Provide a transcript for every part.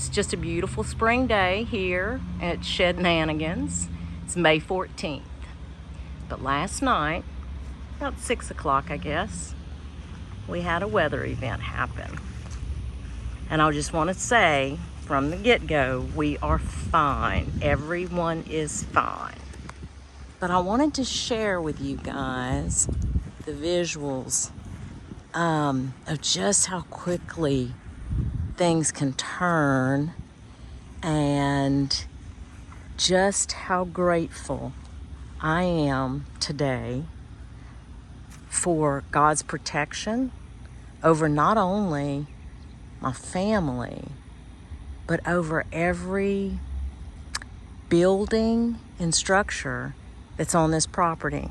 It's just a beautiful spring day here at Shednanigans. It's May 14th. But last night, about 6 o'clock, I guess, we had a weather event happen. And I just want to say from the get-go, we are fine. Everyone is fine. But I wanted to share with you guys the visuals of just how quickly things can turn and just how grateful I am today for God's protection over not only my family, but over every building and structure that's on this property.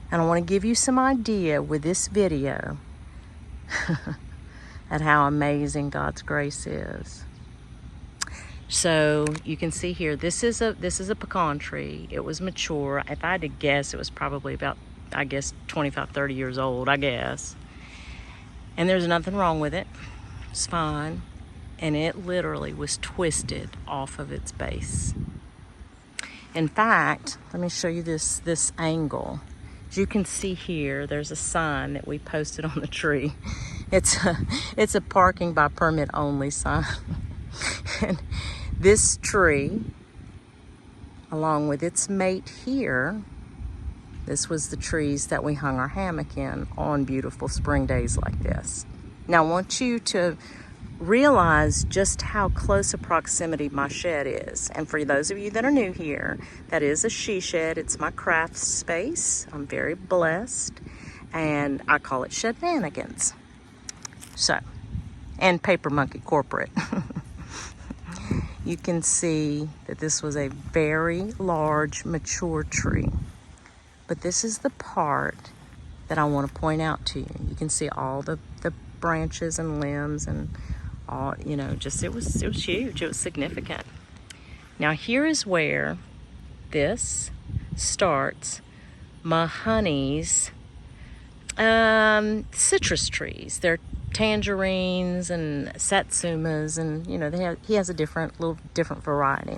And I want to give you some idea with this video at how amazing God's grace is. So you can see here, this is a pecan tree. It was mature. If I had to guess, it was probably about, 25, 30 years old, I guess. And there's nothing wrong with it. It's fine. And it literally was twisted off of its base. In fact, let me show you this angle. As you can see here, there's a sign that we posted on the tree. It's a parking by permit only sign. And this tree, along with its mate here, this was the trees that we hung our hammock in on beautiful spring days like this. Now I want you to realize just how close a proximity my shed is. And for those of you that are new here, that is a she shed. It's my craft space. I'm very blessed. And I call it Shednanigans. So, and Paper Monkey Corporate. You can see that this was a very large, mature tree. But this is the part that I want to point out to you. You can see all the branches and limbs and all, just it was huge. It was significant. Now here is where this starts my honey's citrus trees. They're tangerines and satsumas, and he has a little different variety.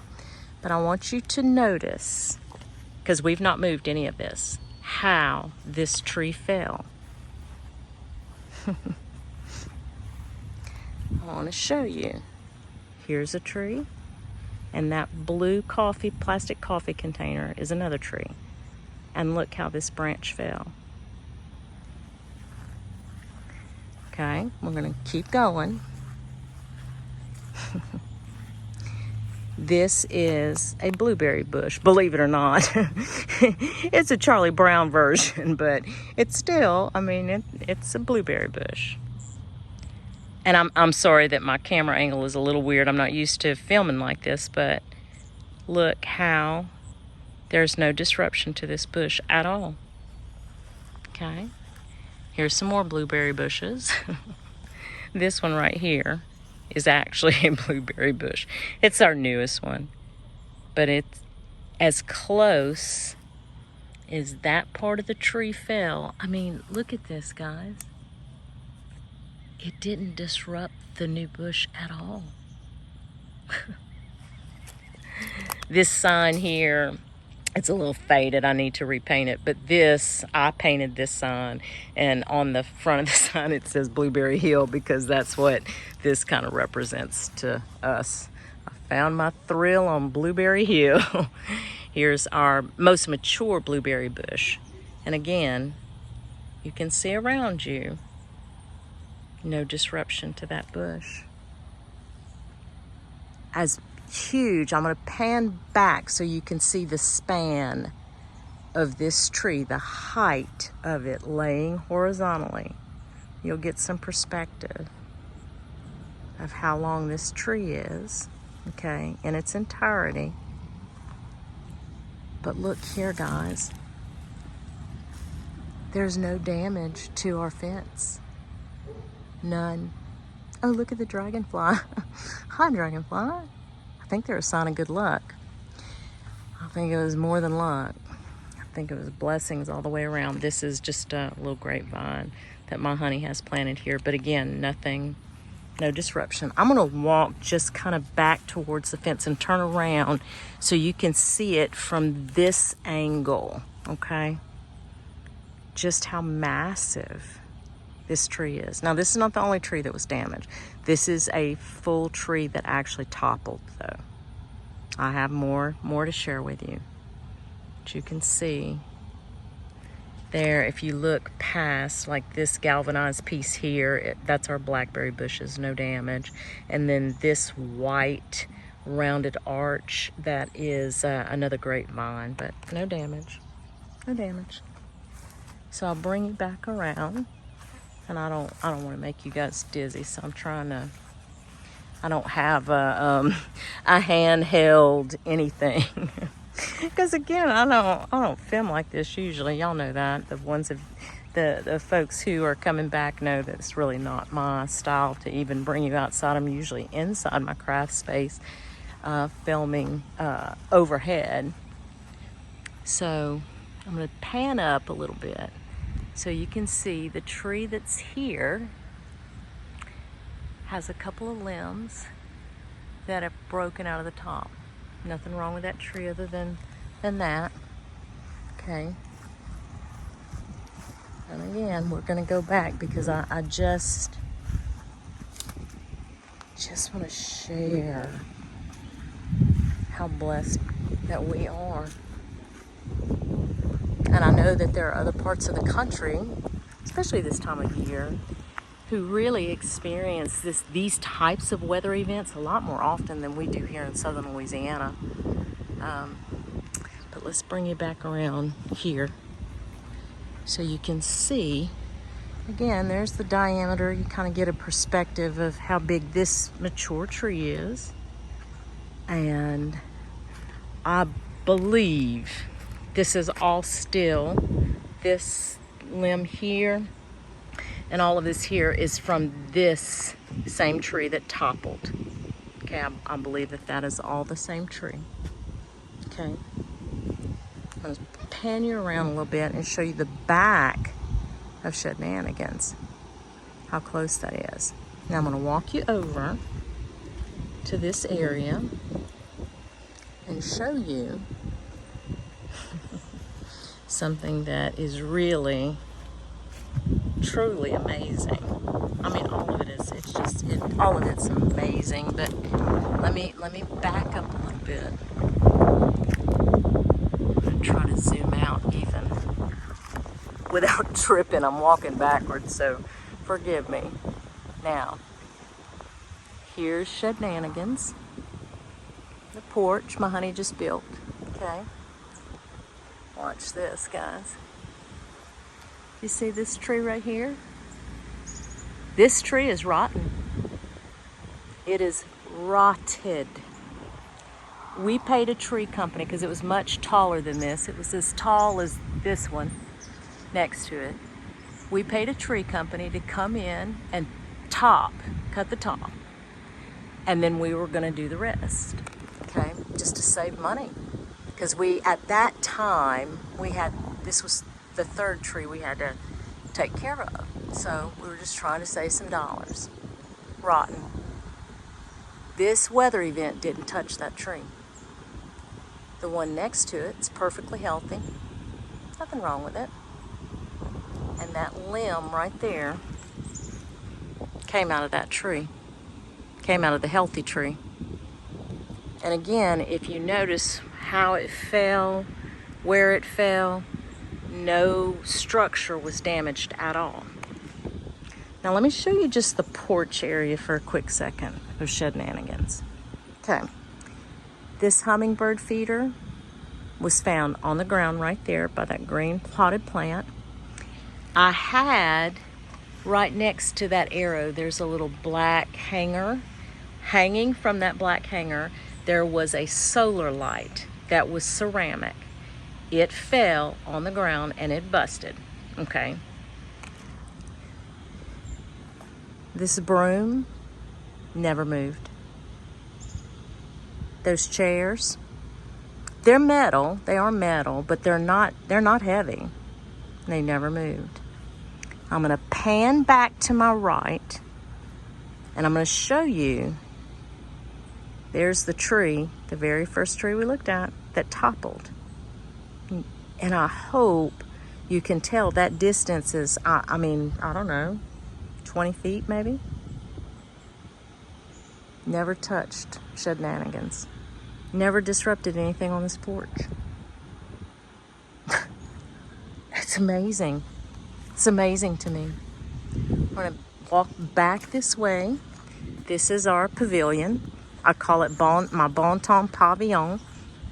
But I want you to notice, because we've not moved any of this, how this tree fell. I want to show you. Here's a tree, and that blue plastic coffee container is another tree. And look how this branch fell. Okay, we're going to keep going. This is a blueberry bush, believe it or not. It's a Charlie Brown version, but it's still, it's a blueberry bush. And I'm sorry that my camera angle is a little weird. I'm not used to filming like this, but look how there's no disruption to this bush at all. Okay, here's some more blueberry bushes. This one right here is actually a blueberry bush. It's our newest one, but it's as close as that part of the tree fell. Look at this, guys. It didn't disrupt the new bush at all. This sign here, it's a little faded. I need to repaint it. But I painted this sign. And on the front of the sign, it says Blueberry Hill, because that's what this kind of represents to us. I found my thrill on Blueberry Hill. Here's our most mature blueberry bush. And again, you can see around you, no disruption to that bush. As huge, I'm going to pan back so you can see the span of this tree, the height of it laying horizontally. You'll get some perspective of how long this tree is, okay, in its entirety. But look here, guys. There's no damage to our fence. None. Oh, look at the dragonfly. Hi, dragonfly. I think they're a sign of good luck. I think it was more than luck. I think it was blessings all the way around. This is just a little grapevine that my honey has planted here. But again, nothing No disruption. I'm going to walk just kind of back towards the fence and turn around so you can see it from this angle, okay? Just how massive this tree is. Now, this is not the only tree that was damaged. This is a full tree that actually toppled, though. I have more to share with you. But you can see there, if you look past like this galvanized piece here, that's our blackberry bushes, no damage. And then this white rounded arch, that is another grapevine, but no damage, no damage. So I'll bring you back around, and I don't want to make you guys dizzy, so I'm trying to. I don't have a handheld anything. Because again, I don't film like this usually. Y'all know that. The ones of the folks who are coming back know that it's really not my style to even bring you outside. I'm usually inside my craft space, filming overhead. So I'm going to pan up a little bit so you can see the tree that's here has a couple of limbs that have broken out of the top. Nothing wrong with that tree other than that. Okay. And again, we're going to go back because I just want to share how blessed that we are. And I know that there are other parts of the country, especially this time of year, who really experience these types of weather events a lot more often than we do here in southern Louisiana. But let's bring you back around here so you can see. Again, there's the diameter. You kind of get a perspective of how big this mature tree is. And I believe this is all still, this limb here and all of this here is from this same tree that toppled. Okay, I believe that is all the same tree. Okay, I'm going to pan you around a little bit and show you the back of Shednanigans, how close that is. Now I'm going to walk you over to this area and show you something that is really, truly amazing. I mean, all of it is. All of it's amazing. But let me back up a little bit. I'm gonna try to zoom out even without tripping. I'm walking backwards, so forgive me. Now, here's Shednanigans, the porch my honey just built. Okay, watch this, guys. You see this tree right here? This tree is rotten. It is rotted. We paid a tree company because it was much taller than this. It was as tall as this one next to it. We paid a tree company to come in and cut the top. And then we were gonna do the rest, okay? Just to save money. Because at that time, this was the third tree we had to take care of. So we were just trying to save some dollars. Rotten. This weather event didn't touch that tree. The one next to it's perfectly healthy. Nothing wrong with it. And that limb right there came out of that tree. Came out of the healthy tree. And again, if you notice how it fell, where it fell, no structure was damaged at all. Now let me show you just the porch area for a quick second of Shednanigans. Okay, this hummingbird feeder was found on the ground right there by that green potted plant. I had right next to that arrow, there's a little black hanger. Hanging from that black hanger, there was a solar light that was ceramic. It fell on the ground and it busted, okay? This broom never moved. Those chairs, they're metal, they are metal, but they're not heavy. They never moved. I'm gonna pan back to my right And I'm going to show you, there's the tree, the very first tree we looked at that toppled. And I hope you can tell that distance is, I mean, I don't know, 20 feet maybe. Never touched Shednanigans. Never disrupted anything on this porch. It's amazing. It's amazing to me. We're gonna walk back this way. This is our pavilion. I call it my Bon Temps Pavillon.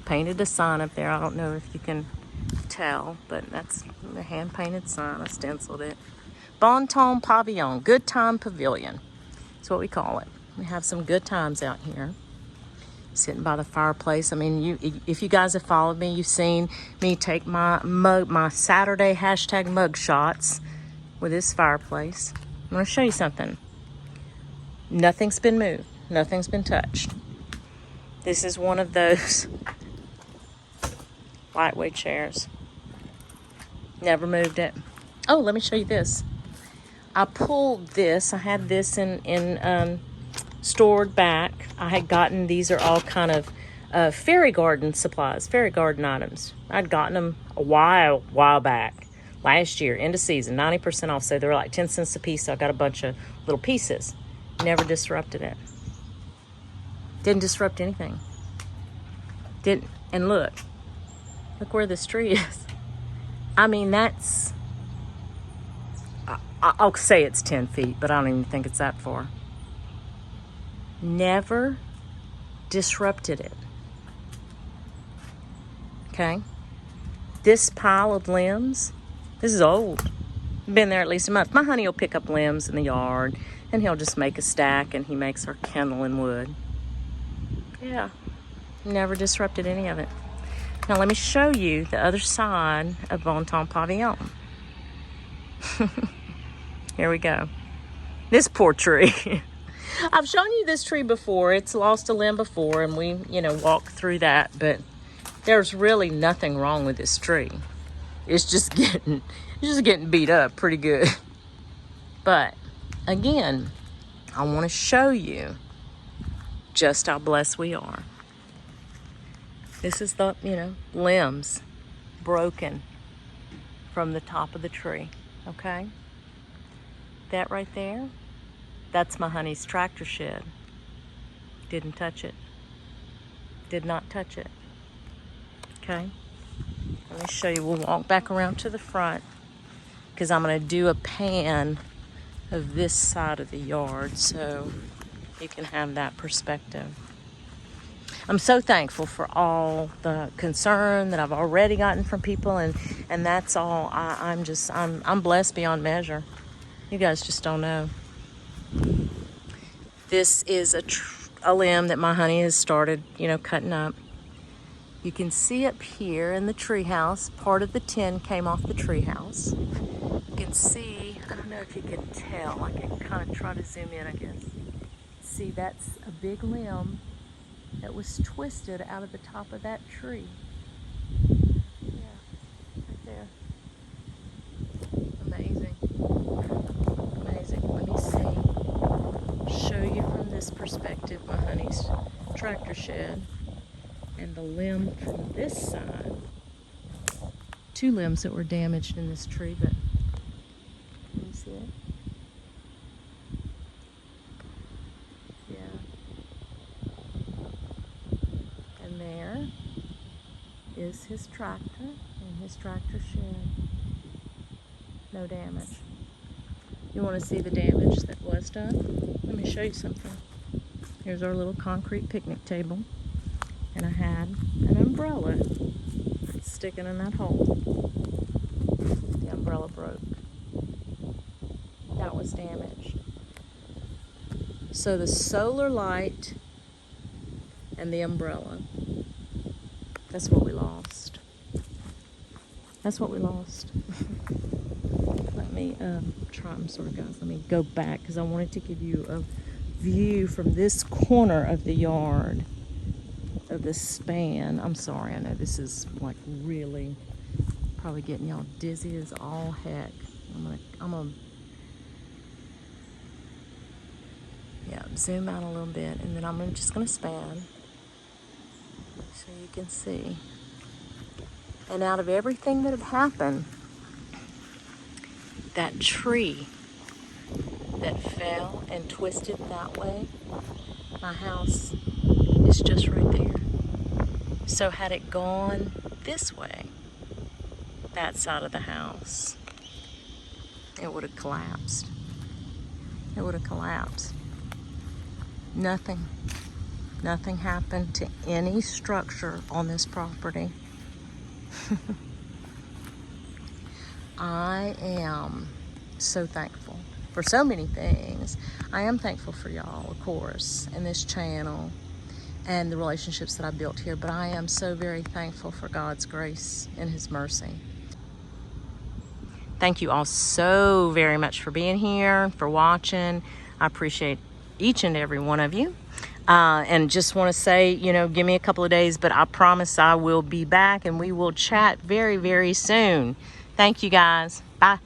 Painted a sign up there. I don't know if you can tell, but that's the hand-painted sign. I stenciled it. Bon Temps Pavillon, good time pavilion. That's what we call it. We have some good times out here. Sitting by the fireplace. I mean, if you guys have followed me, you've seen me take my Saturday hashtag mug shots with this fireplace. I'm going to show you something. Nothing's been moved. Nothing's been touched. This is one of those lightweight chairs. Never moved it. Oh, let me show you this. I pulled this. I had this in stored back. I had gotten, these are all kind of fairy garden supplies, fairy garden items. I'd gotten them a while back, last year, end of season, 90% off. So they were like 10 cents a piece. So I got a bunch of little pieces. Never disrupted it. Didn't disrupt anything. Didn't, and look where this tree is. I mean, that's, I'll say it's 10 feet, but I don't even think it's that far. Never disrupted it. Okay? This pile of limbs, this is old. Been there at least a month. My honey will pick up limbs in the yard, and he'll just make a stack, and he makes our kindling wood. Yeah, never disrupted any of it. Now let me show you the other side of Bon Temps Pavillon. Here we go. This poor tree. I've shown you this tree before. It's lost a limb before, and we, walked through that, but there's really nothing wrong with this tree. It's just getting beat up pretty good. But again, I want to show you just how blessed we are. This is the, limbs broken from the top of the tree, okay? That right there, that's my honey's tractor shed. Didn't touch it. Did not touch it. Okay? Let me show you. We'll walk back around to the front because I'm going to do a pan of this side of the yard so you can have that perspective. I'm so thankful for all the concern that I've already gotten from people, and that's all. I'm blessed beyond measure. You guys just don't know. This is a limb that my honey has started, cutting up. You can see up here in the treehouse, part of the tin came off the treehouse. You can see, I don't know if you can tell, I can kind of try to zoom in, I guess. See, that's a big limb that was twisted out of the top of that tree. Yeah, right there. Amazing. Amazing. Let me see. Show you from this perspective my honey's tractor shed and the limb from this side. Two limbs that were damaged in this tree, but can you see it? There is his tractor and his tractor shed. No damage. You want to see the damage that was done? Let me show you something. Here's our little concrete picnic table, and I had an umbrella sticking in that hole. The umbrella broke. That was damaged. So the solar light and the umbrella, that's what we lost. That's what we lost. Let me try, I'm sorry guys, let me go back because I wanted to give you a view from this corner of the yard, of this span. I'm sorry, I know this is like really probably getting y'all dizzy as all heck. I'm gonna Yeah, zoom out a little bit, and then I'm just going to span so you can see. And out of everything that had happened, that tree that fell and twisted that way, my house is just right there. So had it gone this way, that side of the house, it would have collapsed. It would have collapsed. Nothing happened to any structure on this property. I am so thankful for so many things. I am thankful for y'all, of course, and this channel and the relationships that I built here, but I am so very thankful for God's grace and His mercy. Thank you all so very much for being here, for watching. I appreciate each and every one of you. And just want to say, give me a couple of days, but I promise I will be back and we will chat very, very soon. Thank you guys. Bye.